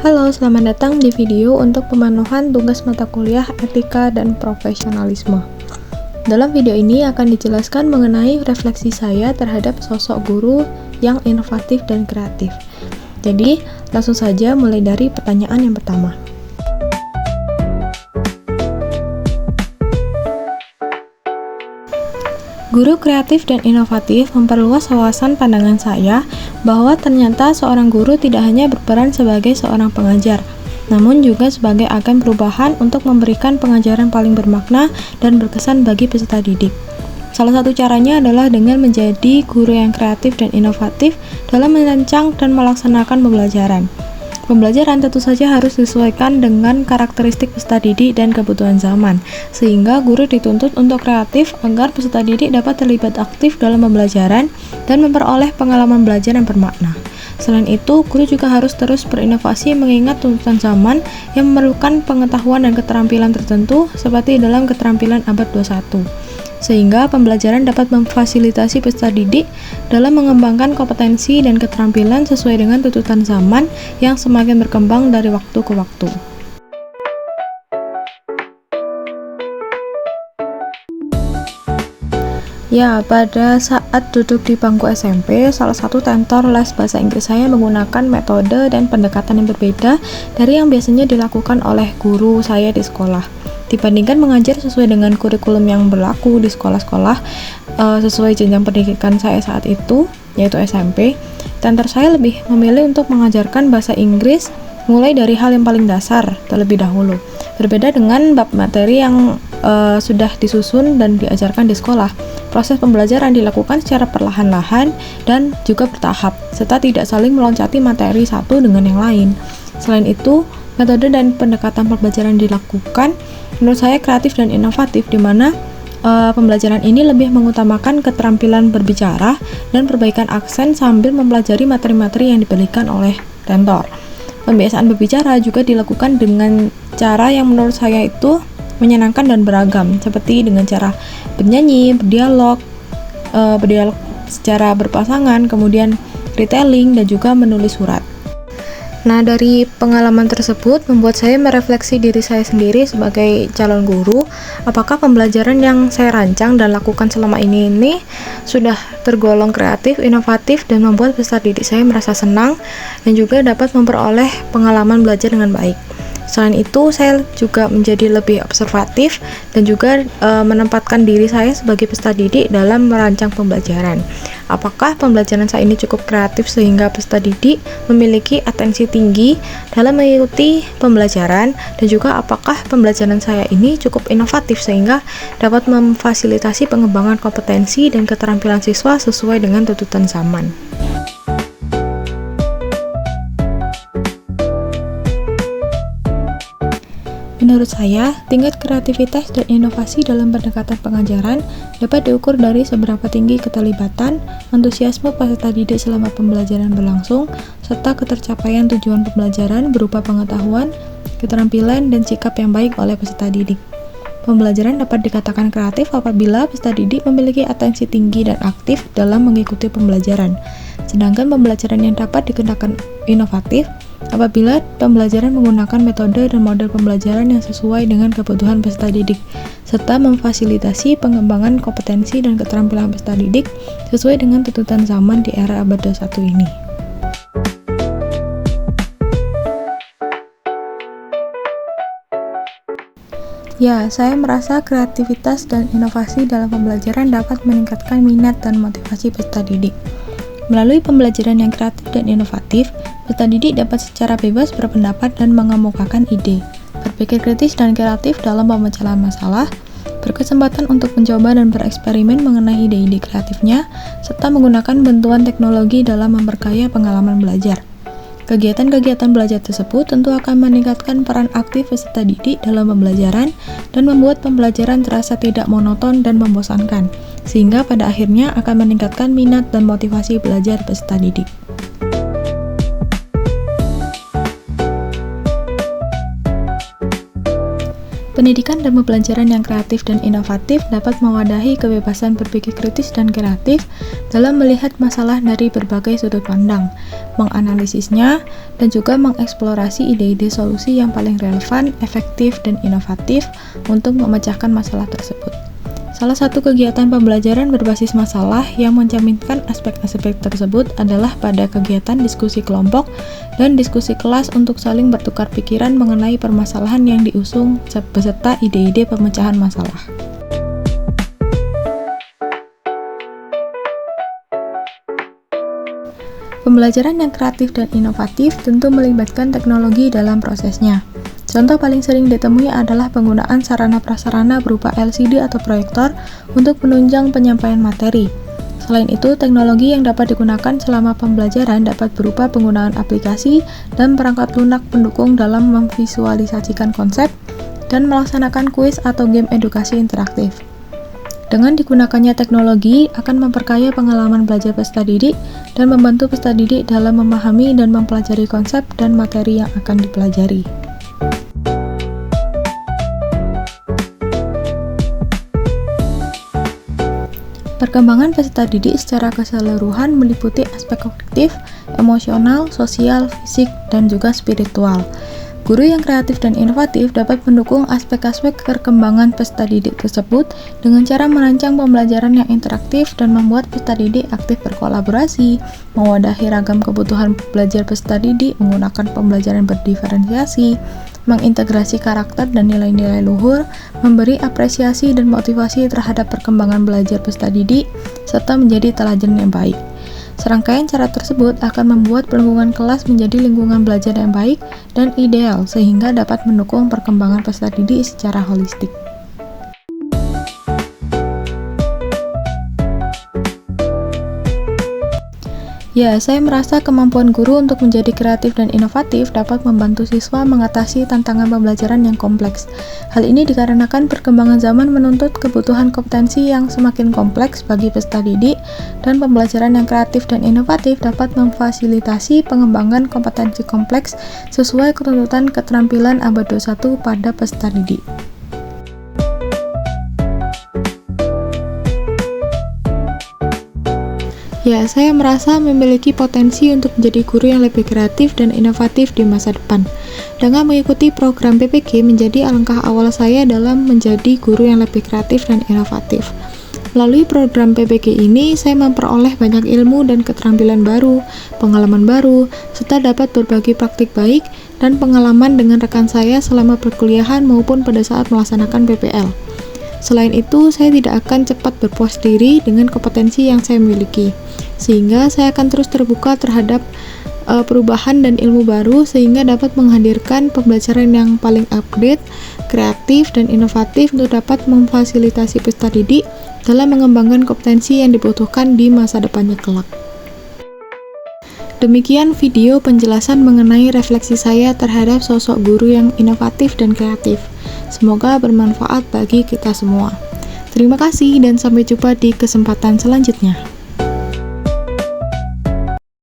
Halo, selamat datang di video untuk pemenuhan tugas mata kuliah Etika dan Profesionalisme. Dalam video ini akan dijelaskan mengenai refleksi saya terhadap sosok guru yang inovatif dan kreatif. Jadi, langsung saja mulai dari pertanyaan yang pertama. Guru kreatif dan inovatif memperluas wawasan pandangan saya bahwa ternyata seorang guru tidak hanya berperan sebagai seorang pengajar, namun juga sebagai agen perubahan untuk memberikan pengajaran paling bermakna dan berkesan bagi peserta didik. Salah satu caranya adalah dengan menjadi guru yang kreatif dan inovatif dalam merancang dan melaksanakan pembelajaran. Pembelajaran tentu saja harus disesuaikan dengan karakteristik peserta didik dan kebutuhan zaman, sehingga guru dituntut untuk kreatif agar peserta didik dapat terlibat aktif dalam pembelajaran dan memperoleh pengalaman belajar yang bermakna. Selain itu, guru juga harus terus berinovasi mengingat tuntutan zaman yang memerlukan pengetahuan dan keterampilan tertentu seperti dalam keterampilan abad 21. Sehingga pembelajaran dapat memfasilitasi peserta didik dalam mengembangkan kompetensi dan keterampilan sesuai dengan tuntutan zaman yang semakin berkembang dari waktu ke waktu. Ya, pada saat duduk di bangku SMP, salah satu tentor les bahasa Inggris saya menggunakan metode dan pendekatan yang berbeda dari yang biasanya dilakukan oleh guru saya di sekolah. Dibandingkan mengajar sesuai dengan kurikulum yang berlaku di sekolah-sekolah sesuai jenjang pendidikan saya saat itu, yaitu SMP, tentor saya lebih memilih untuk mengajarkan bahasa Inggris mulai dari hal yang paling dasar terlebih dahulu. Berbeda dengan bab materi yang sudah disusun dan diajarkan di sekolah. Proses pembelajaran dilakukan secara perlahan-lahan dan juga bertahap, serta tidak saling meloncati materi satu dengan yang lain. Selain itu, metode dan pendekatan pembelajaran dilakukan menurut saya kreatif dan inovatif, di mana pembelajaran ini lebih mengutamakan keterampilan berbicara dan perbaikan aksen sambil mempelajari materi-materi yang diberikan oleh tentor. Pembiasaan berbicara juga dilakukan dengan cara yang menurut saya itu menyenangkan dan beragam, seperti dengan cara bernyanyi, berdialog secara berpasangan, kemudian retelling, dan juga menulis surat. Nah, dari pengalaman tersebut membuat saya merefleksi diri saya sendiri sebagai calon guru, apakah pembelajaran yang saya rancang dan lakukan selama ini sudah tergolong kreatif, inovatif, dan membuat peserta didik saya merasa senang dan juga dapat memperoleh pengalaman belajar dengan baik. Selain itu, saya juga menjadi lebih observatif dan juga menempatkan diri saya sebagai peserta didik dalam merancang pembelajaran. Apakah pembelajaran saya ini cukup kreatif sehingga peserta didik memiliki atensi tinggi dalam mengikuti pembelajaran, dan juga apakah pembelajaran saya ini cukup inovatif sehingga dapat memfasilitasi pengembangan kompetensi dan keterampilan siswa sesuai dengan tuntutan zaman. Menurut saya, tingkat kreativitas dan inovasi dalam pendekatan pengajaran dapat diukur dari seberapa tinggi keterlibatan, antusiasme peserta didik selama pembelajaran berlangsung, serta ketercapaian tujuan pembelajaran berupa pengetahuan, keterampilan, dan sikap yang baik oleh peserta didik. Pembelajaran dapat dikatakan kreatif apabila peserta didik memiliki atensi tinggi dan aktif dalam mengikuti pembelajaran. Sedangkan pembelajaran yang dapat dikatakan inovatif apabila pembelajaran menggunakan metode dan model pembelajaran yang sesuai dengan kebutuhan peserta didik, serta memfasilitasi pengembangan kompetensi dan keterampilan peserta didik sesuai dengan tuntutan zaman di era abad 21 ini. Ya, saya merasa kreativitas dan inovasi dalam pembelajaran dapat meningkatkan minat dan motivasi peserta didik. Melalui pembelajaran yang kreatif dan inovatif, peserta didik dapat secara bebas berpendapat dan mengemukakan ide, berpikir kritis dan kreatif dalam pemecahan masalah, berkesempatan untuk mencoba dan bereksperimen mengenai ide-ide kreatifnya, serta menggunakan bantuan teknologi dalam memperkaya pengalaman belajar. Kegiatan-kegiatan belajar tersebut tentu akan meningkatkan peran aktif peserta didik dalam pembelajaran dan membuat pembelajaran terasa tidak monoton dan membosankan, sehingga pada akhirnya akan meningkatkan minat dan motivasi belajar peserta didik. Pendidikan dan pembelajaran yang kreatif dan inovatif dapat mewadahi kebebasan berpikir kritis dan kreatif dalam melihat masalah dari berbagai sudut pandang, menganalisisnya, dan juga mengeksplorasi ide-ide solusi yang paling relevan, efektif, dan inovatif untuk memecahkan masalah tersebut. Salah satu kegiatan pembelajaran berbasis masalah yang mencerminkan aspek-aspek tersebut adalah pada kegiatan diskusi kelompok dan diskusi kelas untuk saling bertukar pikiran mengenai permasalahan yang diusung beserta ide-ide pemecahan masalah. Pembelajaran yang kreatif dan inovatif tentu melibatkan teknologi dalam prosesnya. Contoh paling sering ditemui adalah penggunaan sarana-prasarana berupa LCD atau proyektor untuk menunjang penyampaian materi. Selain itu, teknologi yang dapat digunakan selama pembelajaran dapat berupa penggunaan aplikasi dan perangkat lunak pendukung dalam memvisualisasikan konsep dan melaksanakan kuis atau game edukasi interaktif. Dengan digunakannya teknologi akan memperkaya pengalaman belajar peserta didik dan membantu peserta didik dalam memahami dan mempelajari konsep dan materi yang akan dipelajari. Perkembangan peserta didik secara keseluruhan meliputi aspek kognitif, emosional, sosial, fisik, dan juga spiritual. Guru yang kreatif dan inovatif dapat mendukung aspek-aspek perkembangan peserta didik tersebut dengan cara merancang pembelajaran yang interaktif dan membuat peserta didik aktif berkolaborasi, mewadahi ragam kebutuhan belajar peserta didik menggunakan pembelajaran berdiferensiasi, mengintegrasi karakter dan nilai-nilai luhur, memberi apresiasi dan motivasi terhadap perkembangan belajar peserta didik, serta menjadi teladan yang baik. Serangkaian cara tersebut akan membuat lingkungan kelas menjadi lingkungan belajar yang baik dan ideal sehingga dapat mendukung perkembangan peserta didik secara holistik. Ya, saya merasa kemampuan guru untuk menjadi kreatif dan inovatif dapat membantu siswa mengatasi tantangan pembelajaran yang kompleks. Hal ini dikarenakan perkembangan zaman menuntut kebutuhan kompetensi yang semakin kompleks bagi peserta didik, dan pembelajaran yang kreatif dan inovatif dapat memfasilitasi pengembangan kompetensi kompleks sesuai tuntutan keterampilan abad 21 pada peserta didik. Ya, saya merasa memiliki potensi untuk menjadi guru yang lebih kreatif dan inovatif di masa depan. Dengan mengikuti program PPG menjadi alangkah awal saya dalam menjadi guru yang lebih kreatif dan inovatif. Melalui program PPG ini, saya memperoleh banyak ilmu dan keterampilan baru, pengalaman baru, serta dapat berbagi praktik baik dan pengalaman dengan rekan saya selama perkuliahan maupun pada saat melaksanakan PPL. Selain itu, saya tidak akan cepat berpuas diri dengan kompetensi yang saya miliki, sehingga saya akan terus terbuka terhadap perubahan dan ilmu baru sehingga dapat menghadirkan pembelajaran yang paling update, kreatif, dan inovatif untuk dapat memfasilitasi peserta didik dalam mengembangkan kompetensi yang dibutuhkan di masa depannya kelak. Demikian video penjelasan mengenai refleksi saya terhadap sosok guru yang inovatif dan kreatif. Semoga bermanfaat bagi kita semua. Terima kasih dan sampai jumpa di kesempatan selanjutnya.